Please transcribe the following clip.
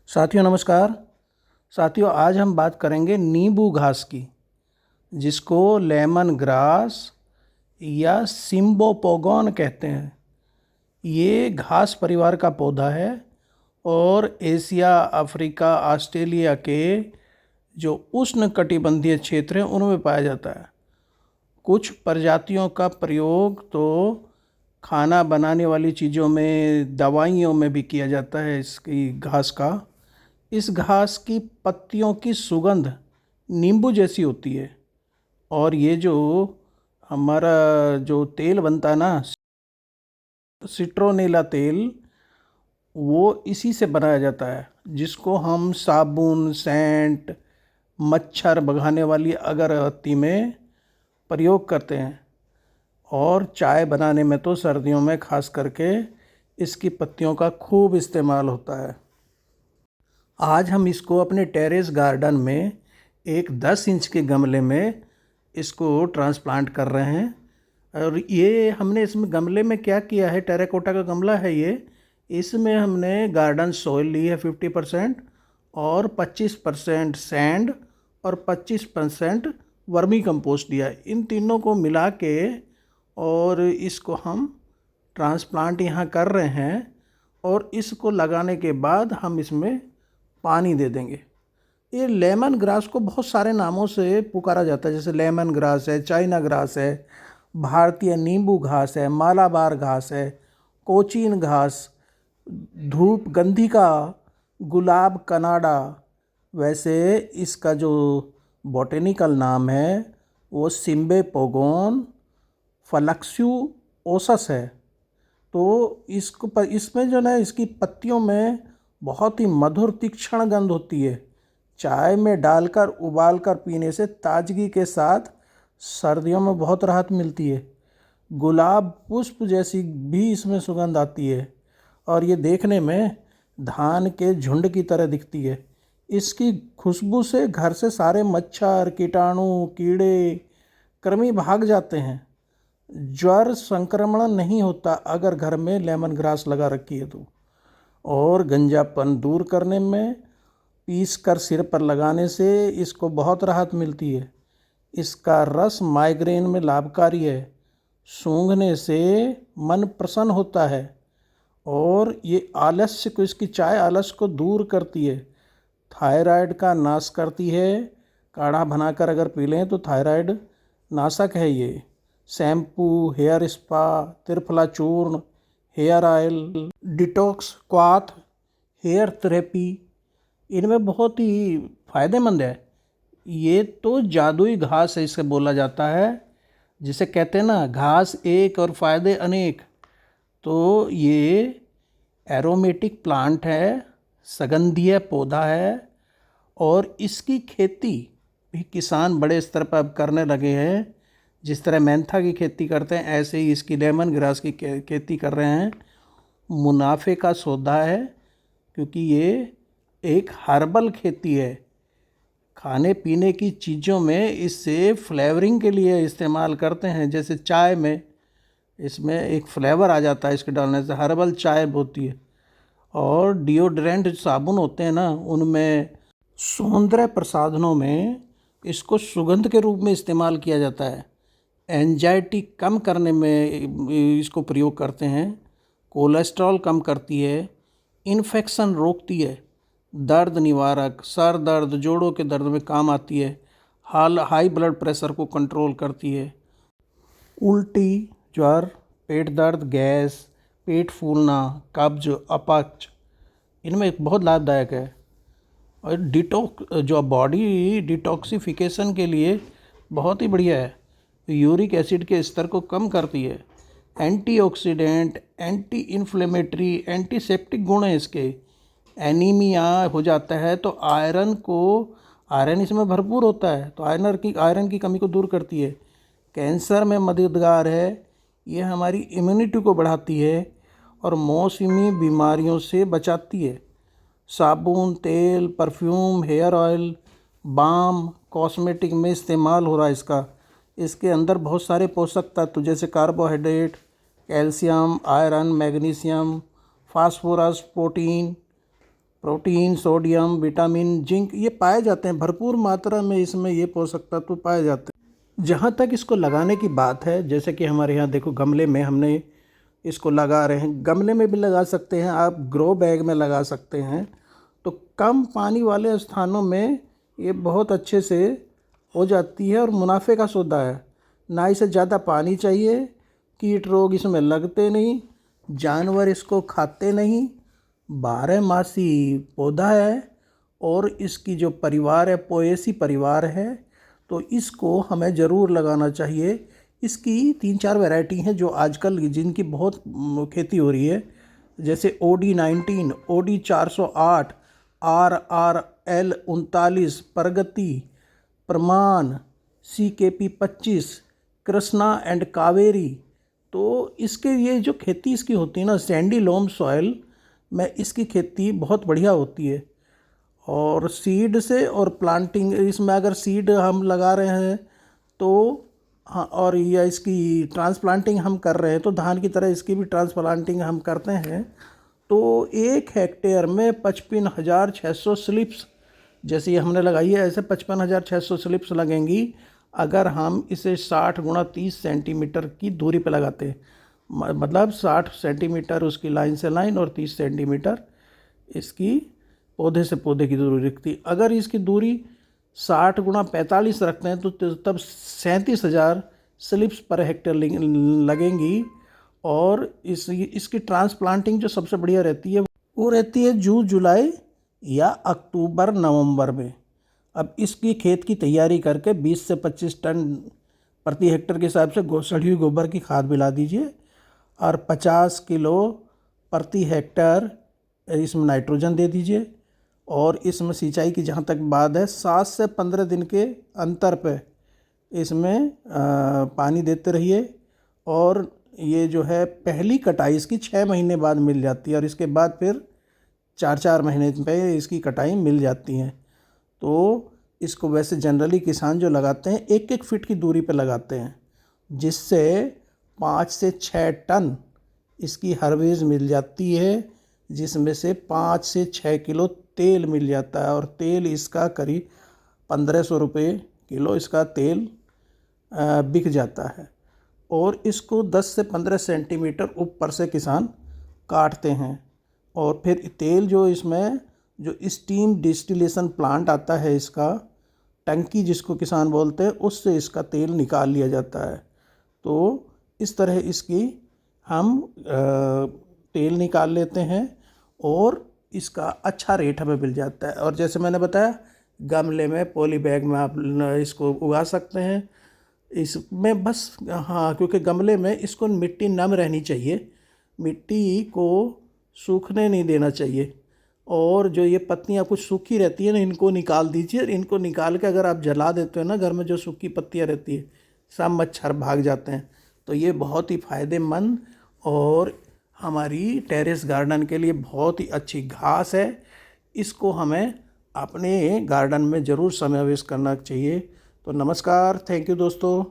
साथियों नमस्कार। साथियों आज हम बात करेंगे नींबू घास की, जिसको लेमन ग्रास या सिम्बोपोगोन कहते हैं। ये घास परिवार का पौधा है और एशिया, अफ्रीका, ऑस्ट्रेलिया के जो उष्णकटिबंधीय क्षेत्र हैं उनमें पाया जाता है। कुछ प्रजातियों का प्रयोग तो खाना बनाने वाली चीज़ों में, दवाइयों में भी किया जाता है इसकी घास का। इस घास की पत्तियों की सुगंध नींबू जैसी होती है और ये जो हमारा जो तेल बनता है ना, सिट्रोनेला तेल, वो इसी से बनाया जाता है, जिसको हम साबुन, सेंट, मच्छर भगाने वाली अगरबत्ती में प्रयोग करते हैं। और चाय बनाने में तो सर्दियों में खास करके इसकी पत्तियों का खूब इस्तेमाल होता है। आज हम इसको अपने टेरेस गार्डन में एक 10 इंच के गमले में इसको ट्रांसप्लांट कर रहे हैं। और ये हमने इसमें गमले में क्या किया है, टेराकोटा का गमला है ये। इसमें हमने गार्डन सॉइल ली है 50% और 25% सैंड और 25% वर्मी कंपोस्ट दिया है। इन तीनों को मिला के और इसको हम ट्रांसप्लांट यहाँ कर रहे हैं और इसको लगाने के बाद हम इसमें पानी दे देंगे। ये लेमन ग्रास को बहुत सारे नामों से पुकारा जाता है, जैसे लेमन ग्रास है, चाइना ग्रास है, भारतीय नींबू घास है, मालाबार घास है, कोचीन घास, धूप गंधिका, गुलाब कनाडा। वैसे इसका जो बॉटेनिकल नाम है वो सिम्बोपोगोन फलक्स्यू ओसस है। तो इसमें जो ना, इसकी पत्तियों में बहुत ही मधुर तीक्ष्ण गंध होती है। चाय में डालकर उबालकर पीने से ताजगी के साथ सर्दियों में बहुत राहत मिलती है। गुलाब पुष्प जैसी भी इसमें सुगंध आती है और ये देखने में धान के झुंड की तरह दिखती है। इसकी खुशबू से घर से सारे मच्छर, कीटाणु, कीड़े, कृमि भाग जाते हैं। ज्वर संक्रमण नहीं होता अगर घर में लेमन ग्रास लगा रखी है तो। और गंजापन दूर करने में पीस कर सिर पर लगाने से इसको बहुत राहत मिलती है। इसका रस माइग्रेन में लाभकारी है। सूंघने से मन प्रसन्न होता है और ये आलस्य को, इसकी चाय आलस्य को दूर करती है, थायराइड का नाश करती है। काढ़ा बनाकर अगर पी लें तो थायराइड नाशक है ये। शैम्पू, हेयर स्पा, त्रिफला चूर्ण, हेयर ऑयल, डिटॉक्स क्वाथ, हेयर थेरेपी, इनमें बहुत ही फ़ायदेमंद है। ये तो जादुई घास है, इसे बोला जाता है, जिसे कहते हैं ना, घास एक और फ़ायदे अनेक। तो ये एरोमेटिक प्लांट है, सुगंधीय पौधा है और इसकी खेती भी किसान बड़े स्तर पर अब करने लगे हैं। जिस तरह मेंथा की खेती करते हैं ऐसे ही इसकी लेमन ग्रास की खेती कर रहे हैं। मुनाफे का सौदा है क्योंकि ये एक हर्बल खेती है। खाने पीने की चीज़ों में इसे फ्लेवरिंग के लिए इस्तेमाल करते हैं, जैसे चाय में इसमें एक फ्लेवर आ जाता है इसके डालने से, हर्बल चाय होती है। और डिओड्रेंट साबुन होते हैं ना, उनमें, सौंदर्य प्रसाधनों में इसको सुगंध के रूप में इस्तेमाल किया जाता है। एंजाइटी कम करने में इसको प्रयोग करते हैं। कोलेस्ट्रॉल कम करती है, इन्फेक्शन रोकती है, दर्द निवारक, सर दर्द, जोड़ों के दर्द में काम आती है, हाई ब्लड प्रेशर को कंट्रोल करती है। उल्टी, ज्वर, पेट दर्द, गैस, पेट फूलना, कब्ज, अपच, इनमें बहुत लाभदायक है। और जो बॉडी डिटॉक्सिफिकेशन के लिए बहुत ही बढ़िया है। यूरिक एसिड के स्तर को कम करती है। एंटीऑक्सीडेंट, एंटी इन्फ्लेमेटरी, एंटीसेप्टिक गुण है इसके। एनीमिया हो जाता है तो आयरन इसमें भरपूर होता है, तो आयरन की कमी को दूर करती है। कैंसर में मददगार है, ये हमारी इम्यूनिटी को बढ़ाती है और मौसमी बीमारियों से बचाती है। साबुन, तेल, perfume, hair oil, balm, cosmetic में इस्तेमाल हो रहा है इसका। इसके अंदर बहुत सारे पोषक तत्व जैसे carbohydrate, calcium, iron, magnesium, phosphorus, protein, protein, sodium, vitamin, zinc ये पाए जाते हैं भरपूर मात्रा में, इसमें ये पोषक तत्व पाए जाते हैं। जहाँ तक इसको लगाने की बात है, जैसे कि हमारे यहाँ देखो गमले में हमने इसको लगा रहे हैं, गमले में भी लगा सकते हैं आप, ग्रो बैग में लगा सकते हैं। तो कम पानी वाले स्थानों में ये बहुत अच्छे से हो जाती है और मुनाफे का सौदा है। ना इसे ज़्यादा पानी चाहिए, कीट रोग इसमें लगते नहीं, जानवर इसको खाते नहीं, 12 मासी पौधा है और इसकी जो परिवार है पोएसी परिवार है, तो इसको हमें ज़रूर लगाना चाहिए। इसकी 3-4 वैरायटी हैं जो आजकल जिनकी बहुत खेती हो रही है, जैसे OD19, OD408, RRL 39, प्रगति, प्रमाण, CKP 25, कृष्णा एंड कावेरी। तो इसके ये जो खेती इसकी होती है ना, सैंडी लोम सॉइल में इसकी खेती बहुत बढ़िया होती है। और सीड से और प्लांटिंग, इसमें अगर सीड हम लगा रहे हैं तो हाँ, और या इसकी ट्रांसप्लांटिंग हम कर रहे हैं तो धान की तरह इसकी भी ट्रांसप्लांटिंग हम करते हैं, तो 1 हेक्टेयर में 55,600 स्लिप्स, जैसे ये हमने लगाई है ऐसे 55,600 स्लिप्स लगेंगी अगर हम इसे 60 × 30 सेंटीमीटर की दूरी पे लगाते हैं। मतलब 60 सेंटीमीटर उसकी लाइन से लाइन और 30 सेंटीमीटर इसकी पौधे से पौधे की दूरी रखती। अगर इसकी दूरी 60 × 45 रखते हैं तो तब 37,000 स्लिप्स पर हेक्टेयर लगेंगी। और इसकी ट्रांसप्लांटिंग जो सबसे बढ़िया रहती है वो रहती है जून जुलाई या अक्टूबर नवंबर में। अब इसकी खेत की तैयारी करके 20 से 25 टन प्रति हेक्टेयर के हिसाब से सड़ी हुई गोबर की खाद मिला दीजिए और 50 किलो प्रति हेक्टेयर इसमें नाइट्रोजन दे दीजिए। और इसमें सिंचाई की जहाँ तक बात है, 7 से 15 दिन के अंतर पे इसमें पानी देते रहिए। और ये जो है पहली कटाई इसकी 6 महीने बाद मिल जाती है और इसके बाद फिर 4-4 महीने पे इसकी कटाई मिल जाती है। तो इसको वैसे जनरली किसान जो लगाते हैं 1-1 फीट की दूरी पे लगाते हैं, जिससे 5 से 6 टन इसकी हर्वेज मिल जाती है, जिसमें से 5 से 6 किलो तेल मिल जाता है। और तेल इसका करीब 1,500 रुपये किलो इसका तेल बिक जाता है। और इसको 10 से 15 सेंटीमीटर ऊपर से किसान काटते हैं। और फिर तेल जो इसमें जो स्टीम डिस्टिलेशन प्लांट आता है, इसका टंकी जिसको किसान बोलते हैं, उससे इसका तेल निकाल लिया जाता है। तो इस तरह इसकी हम तेल निकाल लेते हैं और इसका अच्छा रेट हमें मिल जाता है। और जैसे मैंने बताया गमले में, पॉली बैग में आप इसको उगा सकते हैं। इसमें बस हाँ, क्योंकि गमले में इसको मिट्टी नम रहनी चाहिए, मिट्टी को सूखने नहीं देना चाहिए। और जो ये पत्तियाँ कुछ सूखी रहती है ना, इनको निकाल दीजिए। इनको निकाल के अगर आप जला देते हो ना, घर में जो सूखी पत्तियाँ रहती है, सब मच्छर भाग जाते हैं। तो ये बहुत ही फ़ायदेमंद और हमारी टेरेस गार्डन के लिए बहुत ही अच्छी घास है। इसको हमें अपने गार्डन में ज़रूर समावेश करना चाहिए। तो नमस्कार, थैंक यू दोस्तों।